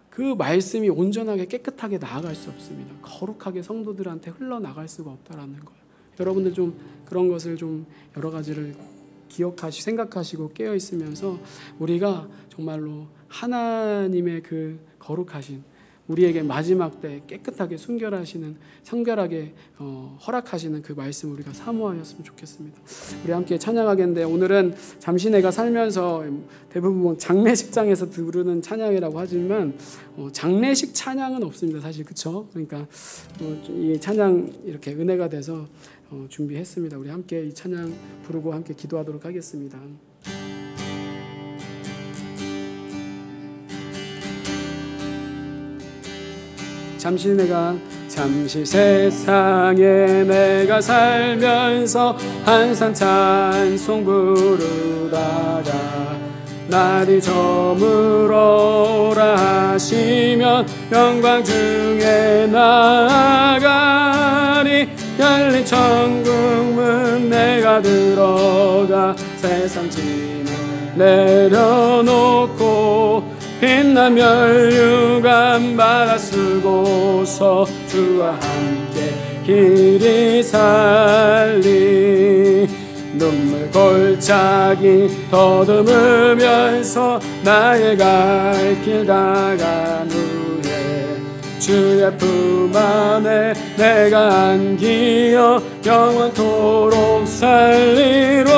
그 말씀이 온전하게 깨끗하게 나아갈 수 없습니다. 거룩하게 성도들한테 흘러나갈 수가 없다라는 거예요. 여러분들 좀 그런 것을 좀 여러 가지를 기억하시고 생각하시고 깨어 있으면서 우리가 정말로 하나님의 그 거룩하신, 우리에게 마지막 때 깨끗하게 순결하시는, 성결하게 허락하시는 그 말씀 우리가 사모하였으면 좋겠습니다. 우리 함께 찬양하겠는데, 오늘은 잠시 내가 살면서 대부분 장례식장에서 부르는 찬양이라고 하지만 장례식 찬양은 없습니다, 사실. 그렇죠? 그러니까 이 찬양 이렇게 은혜가 돼서 준비했습니다. 우리 함께 이 찬양 부르고 함께 기도하도록 하겠습니다. 잠시 세상에 내가 살면서 한산 찬송 부르다가 날이 저물어라 말씀하시면 영광 중에 나아가리. 열린 천국문 내가 들어가 세상 짐을 내려놓고 빛난 면류관 받아 쓰고서 주와 함께 길이 살리. 눈물 골짜기 더듬으면서 나의 갈 길 다간 후에 주의 품 안에 내가 안기어 영원토록 살리로다.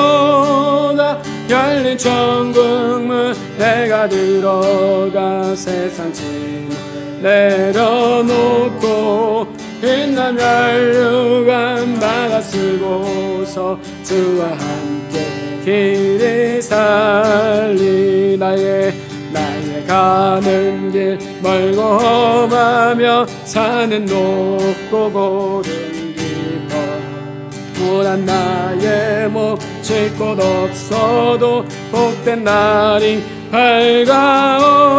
열린 천국문 내가 들어가 세상 짐을 내려놓고 빛난 면류관 받아 쓰고서 주와 함께 길이 살리. 나의 가는 길 멀고 험하며 산은 높고 고른 깊어 무난 나의 몸 쉴 곳 없어도 복된 날이 밝아오리.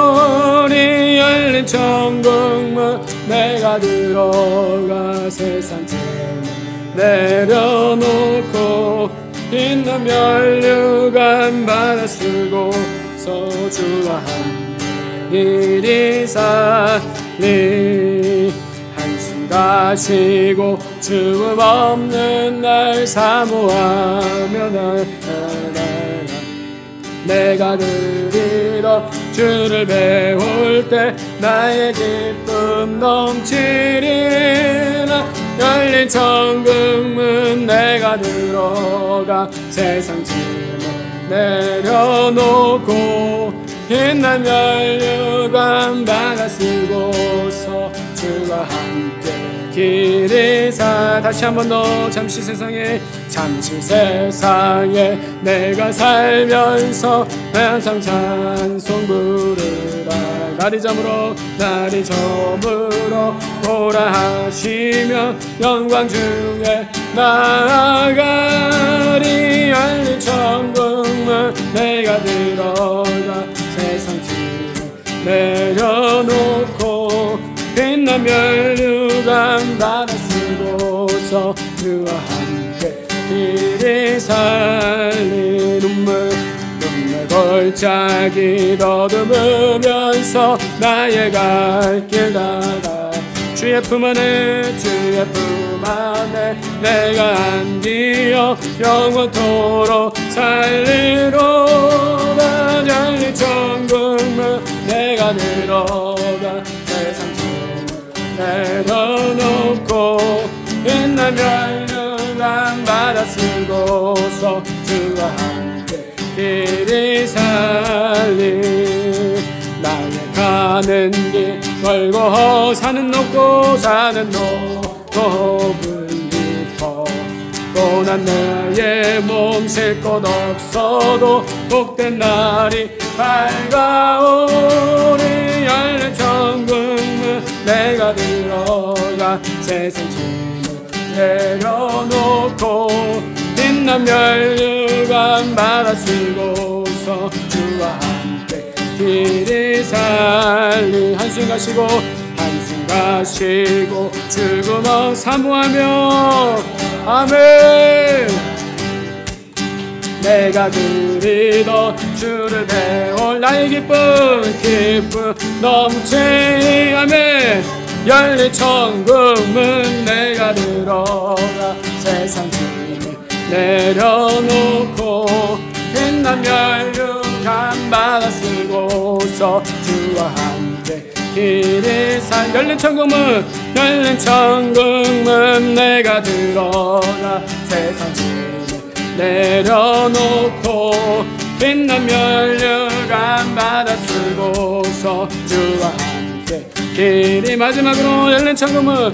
열린 천국문 내가 들어가 세상 짐을 내려놓고 빛난 면류관 받아 쓰고서 주와 함께 길이 살리. 한숨 가시고 죽음 없는 날 사모하며 내가 그리러 주를 배울 때 나의 기쁨 넘치리라. 열린 천국문 내가 들어가 세상 짐을 내려놓고 빛난 면류관 받아 쓰고서 주와 함께 길이 다시 한 번 더 잠시 세상에 내가 살면서 항상 찬송 부르라. 날이 저물어 오라 하시면 영광 중에 나아가리. 열린 천국문 내가 들어가 세상 짐을 내려놓고 빛난 면류관 받아 쓰고서 주와 함께 길이 살리. 눈물 골짜기 더듬으면서 나의 갈 길 다가 주의 품 안에 내가 안기어 영원토록 살리로다. 열린 천국문 내가 들어가 세상 짐을 내려놓고 빛난 면류관 받아 쓰고서 주와 함께 길이 살리. 나의 가는 길 멀고 산은 높고 좁은 깊어 고난 나의 몸 쉴 곳 없어도 복된 날이 밝아오리. 열린 천국문 내가 들어가 세상 짐을 내려놓고 빛난 면류관 받아 쓰고서 주와 함께 길이 살리. 한숨 가시고 죽음을 사모하며 아멘. 내가 그리던 주를 배울 나의 기쁨 넘치니 아멘. 열린 천국문 내가 들어가 세상 짐을 내려놓고 빛난 면류관 받아 쓰고서 주와 함께 길이 살. 열린 천국문 내가 들어가 세상 짐을 내려놓고 빛난 면류관 받아 쓰고서 주와 함께 길이. 마지막으로 열린 천국문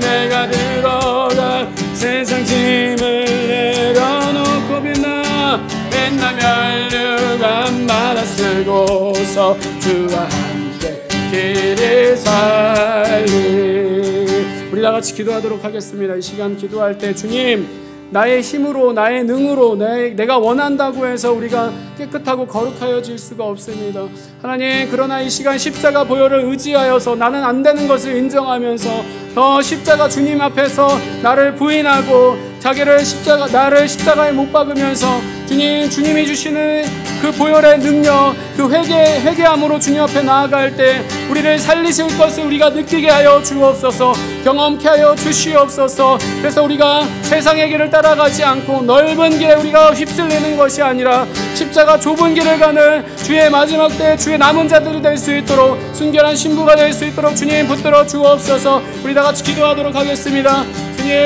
내가 들어가 세상 짐을 내려놓고 빛난 면류관 받아 쓰고서 주와 함께 길이 살리. 우리 다같이 기도하도록 하겠습니다. 이 시간 기도할 때 주님 나의 힘으로, 나의 능으로, 내가 원한다고 해서 우리가 깨끗하고 거룩하여질 수가 없습니다. 하나님, 그러나 이 시간 십자가 보혈을 의지하여서 나는 안 되는 것을 인정하면서 더 십자가 주님 앞에서 나를 부인하고 나를 십자가에 못 박으면서 주님이 주시는 그 보혈의 능력, 그 회개함으로 주님 앞에 나아갈 때 우리를 살리실 것을 우리가 느끼게 하여 주옵소서, 경험케 하여 주시옵소서. 그래서 우리가 세상의 길을 따라가지 않고 넓은 길에 우리가 휩쓸리는 것이 아니라 십자가 좁은 길을 가는 주의 마지막 때 주의 남은 자들이 될 수 있도록, 순결한 신부가 될 수 있도록 주님 붙들어 주옵소서. 우리 다 같이 기도하도록 하겠습니다. 주님,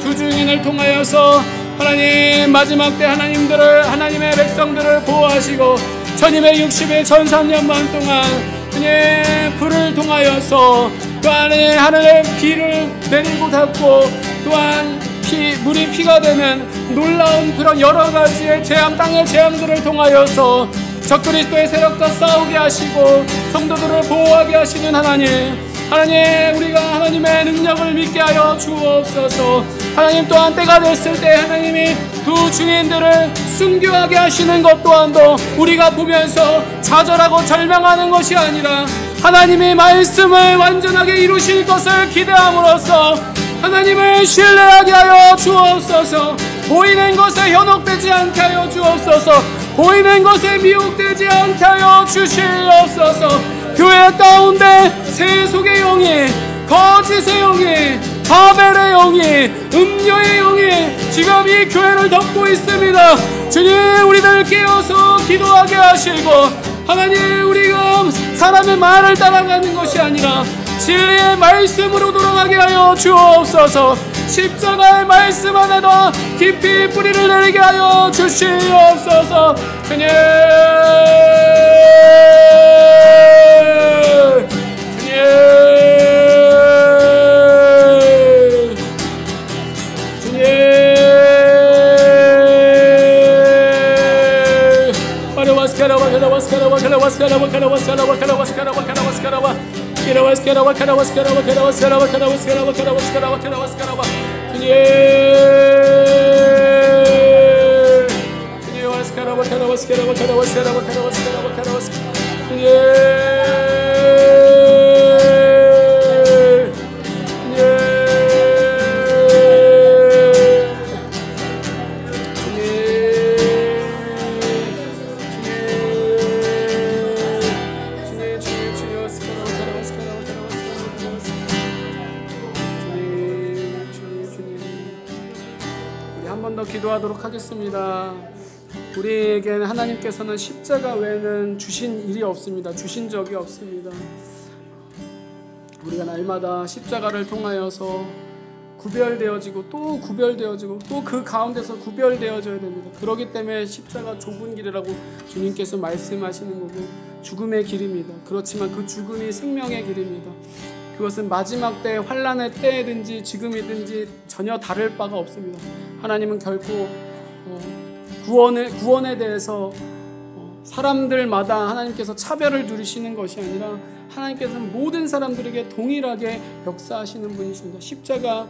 두 증인을 통하여서 하나님 마지막 때 하나님의 백성들을 보호하시고 1260일 1300년 동안 주님 불을 통하여서 또한 하늘에 비를 내리고 닫고 또한 물이 피가 되는 놀라운 그런 여러 가지의 땅의 재앙들을 통하여서 적그리스도의 세력과 싸우게 하시고 성도들을 보호하게 하시는 하나님, 우리가 하나님의 능력을 믿게 하여 주옵소서. 하나님, 또한 때가 됐을 때 하나님이 두 증인들을 순교하게 하시는 것 또한도 우리가 보면서 좌절하고 절망하는 것이 아니라 하나님의 말씀을 완전하게 이루실 것을 기대함으로써 하나님을 신뢰하게 하여 주옵소서. 보이는 것에 현혹되지 않게 하여 주옵소서. 보이는 것에 미혹되지 않게 하여 주시옵소서. 교회 가운데 세속의 영이, 거짓의 영이, 바벨의 영이, 음료의 영이 지금 이 교회를 덮고 있습니다. 주님, 우리들 깨어서 기도하게 하시고 하나님, 우리가 사람의 말을 따라가는 것이 아니라 진리의 말씀으로 돌아가게 하여 주옵소서. 십자가의 말씀 안에 더 깊이 뿌리를 내리게 하여 주시옵소서. 주님, 기도하도록 하겠습니다. 우리에게는 하나님께서는 십자가 외에는 주신 일이 없습니다. 주신 적이 없습니다. 우리가 날마다 십자가를 통하여서 구별되어지고 또 구별되어지고 또 그 가운데서 구별되어져야 됩니다. 그렇기 때문에 십자가 좁은 길이라고 주님께서 말씀하시는 거고 죽음의 길입니다. 그렇지만 그 죽음이 생명의 길입니다. 그것은 마지막 때 환난의 때든지 지금이든지 전혀 다를 바가 없습니다. 하나님은 결코 구원에 대해서 사람들마다 하나님께서 차별을 두시는 것이 아니라 하나님께서는 모든 사람들에게 동일하게 역사하시는 분이십니다. 십자가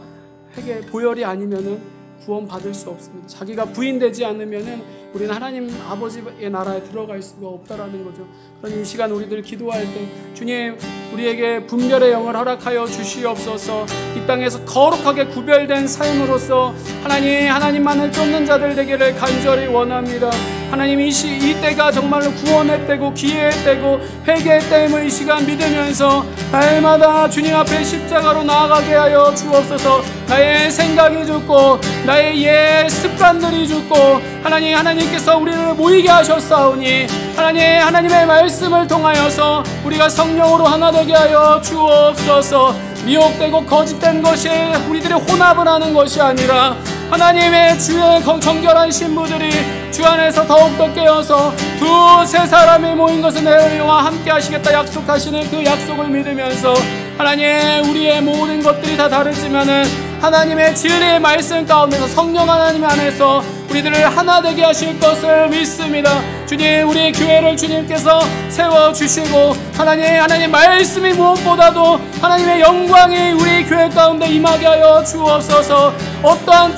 회개 보혈이 아니면은 구원받을 수 없습니다. 자기가 부인되지 않으면은 우리는 하나님 아버지의 나라에 들어갈 수가 없다라는 거죠. 그러니 이 시간 우리들 기도할 때 주님, 우리에게 분별의 영을 허락하여 주시옵소서. 이 땅에서 거룩하게 구별된 삶으로서 하나님만을 쫓는 자들 되기를 간절히 원합니다. 하나님, 이 때가 정말로 구원의 때고 기회의 때고 회개의 때임을 이 시간 믿으면서 날마다 주님 앞에 십자가로 나아가게 하여 주옵소서. 나의 생각이 죽고 나의 옛 습관들이 죽고 하나님께서 우리를 모이게 하셨사오니 하나님의 말씀을 통하여서 우리가 성령으로 하나 되게 하여 주옵소서. 미혹되고 거짓된 것이 우리들이 혼합을 하는 것이 아니라 하나님의 주의 정결한 신부들이 주 안에서 더욱더 깨어서 두세 사람이 모인 것은 너희와 함께 하시겠다 약속하시는 그 약속을 믿으면서 하나님, 우리의 모든 것들이 다 다르지만은 하나님의 진리의 말씀 가운데서 성령 하나님 안에서 우리들을 하나 되게 하실 것을 믿습니다. 주님, 우리 교회를 주님께서 세워주시고 하나님 말씀이 무엇보다도 하나님의 영광이 우리 교회 가운데 임하게 하여 주옵소서. 어떠한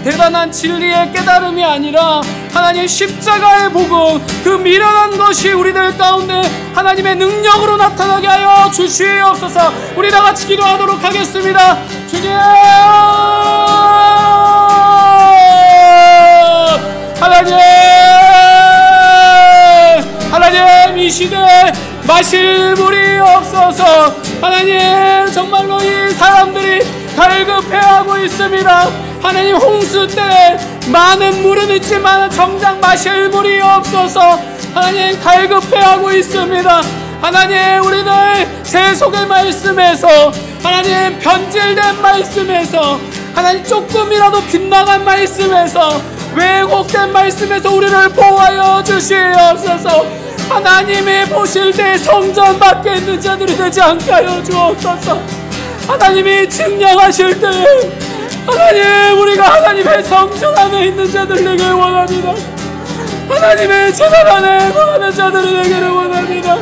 대단한 진리의 깨달음이 아니라 하나님 십자가의 복음, 그 미련한 것이 우리들 가운데 하나님의 능력으로 나타나게 하여 주시옵소서. 우리 다 같이 기도하도록 하겠습니다. 주님, 하나님 이 시대에 마실 물이 없어서 하나님 정말로 이 사람들이 갈급해하고 있습니다. 하나님, 홍수 때 많은 물은 있지만 정작 마실 물이 없어서 하나님 갈급해하고 있습니다. 하나님, 우리들 세속의 말씀에서 하나님 변질된 말씀에서 하나님 조금이라도 빗나간 말씀에서 왜곡된 말씀에서 우리를 보호하여 주시옵소서. 하나님이 보실 때 성전 밖에 있는 자들이 되지 않게 하여 주옵소서. 하나님이 증량하실 때 하나님, 우리가 하나님의 성전 안에 있는 자들 되길 원합니다. 하나님의 재단 안에 거하는 자들이 되기를 원합니다.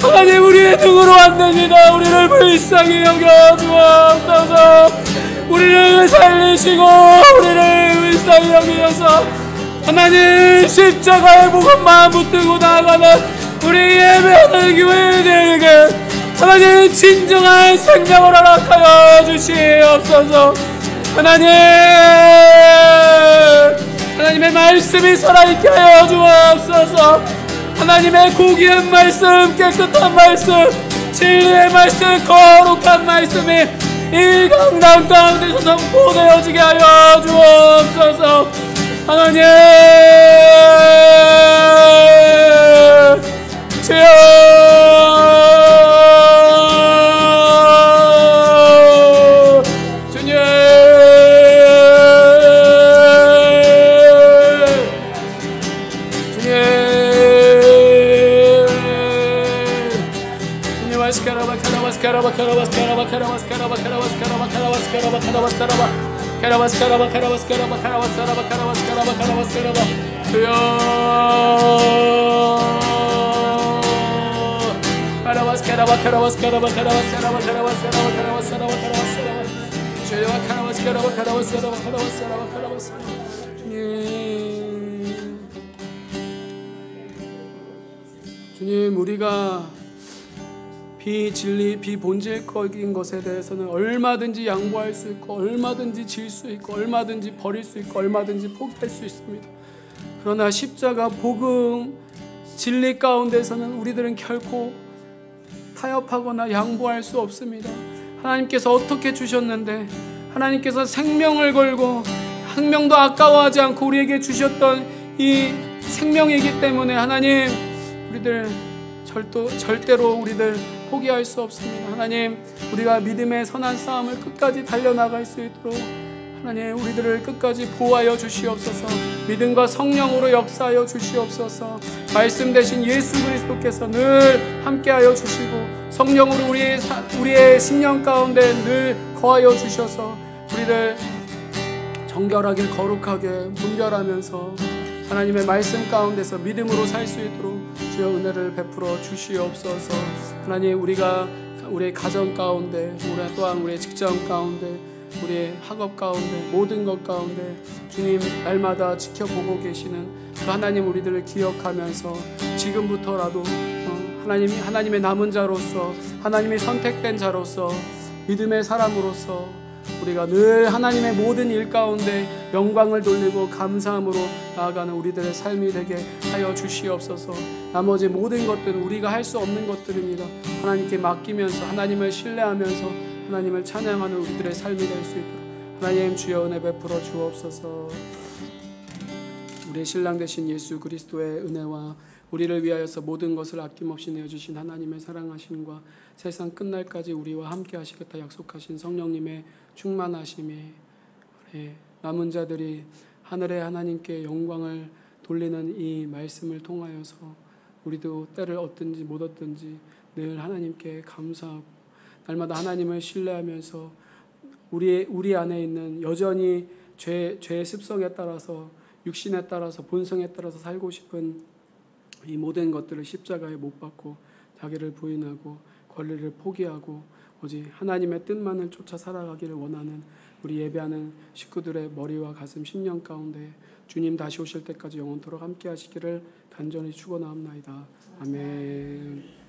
하나님, 우리의 등으로 안 됩니다. 우리를 불쌍히 여겨 주옵소서. 우리를 살리시고 우리를 불쌍히 여기셔서 하나님 십자가의 복음만 붙들고 나아가는 우리 예배하는 교회들에게 하나님 진정한 생명을 허락하여 주시옵소서. 하나님의 말씀이 살아있게 하여 주옵소서. 하나님의 고귀한 말씀, 깨끗한 말씀, 진리의 말씀, 거룩한 말씀이 이 강단 가운데서 선포되어지게 하여 주옵소서. 하나님, 주여, 주님, 주님, 우리가 비진리, 비본질적인 것에 대해서는 얼마든지 양보할 수 있고 얼마든지 질 수 있고 얼마든지 버릴 수 있고 얼마든지 포기할 수 있습니다. 그러나 십자가 복음 진리 가운데서는 우리들은 결코 타협하거나 양보할 수 없습니다. 하나님께서 어떻게 주셨는데 하나님께서 생명을 걸고 한 명도 아까워하지 않고 우리에게 주셨던 이 생명이기 때문에 하나님, 우리들 절대로 우리들 포기할 수 없습니다. 하나님, 우리가 믿음의 선한 싸움을 끝까지 달려나갈 수 있도록 하나님, 우리들을 끝까지 보호하여 주시옵소서. 믿음과 성령으로 역사하여 주시옵소서. 말씀 되신 예수 그리스도께서 늘 함께하여 주시고 성령으로 우리의 심령 가운데 늘 거하여 주셔서 우리를 정결하게 거룩하게 분별하면서 하나님의 말씀 가운데서 믿음으로 살 수 있도록 주여 은혜를 베풀어 주시옵소서. 하나님, 우리가 우리의 가정 가운데, 또한 우리의 직장 가운데, 우리의 학업 가운데, 모든 것 가운데 주님 날마다 지켜보고 계시는 그 하나님, 우리들을 기억하면서 지금부터라도 하나님의 남은 자로서, 하나님의 선택된 자로서, 믿음의 사람으로서 우리가 늘 하나님의 모든 일 가운데 영광을 돌리고 감사함으로 나아가는 우리들의 삶이 되게 하여 주시옵소서. 나머지 모든 것들은 우리가 할 수 없는 것들입니다. 하나님께 맡기면서 하나님을 신뢰하면서 하나님을 찬양하는 우리들의 삶이 될 수 있도록 하나님 주여 은혜 베풀어 주옵소서. 우리의 신랑 되신 예수 그리스도의 은혜와 우리를 위하여서 모든 것을 아낌없이 내어주신 하나님의 사랑하심과 세상 끝날까지 우리와 함께 하시겠다 약속하신 성령님의 충만하심이 우리 남은 자들이 하늘의 하나님께 영광을 돌리는 이 말씀을 통하여서 우리도 때를 얻든지 못 얻든지 늘 하나님께 감사하고 날마다 하나님을 신뢰하면서 우리 안에 있는 여전히 죄의 습성에 따라서 육신에 따라서 본성에 따라서 살고 싶은 이 모든 것들을 십자가에 못 박고 자기를 부인하고 권리를 포기하고 오직 하나님의 뜻만을 쫓아 살아가기를 원하는 우리 예배하는 식구들의 머리와 가슴 심령 가운데 주님 다시 오실 때까지 영원토록 함께 하시기를 간절히 축원하옵나이다. 아멘.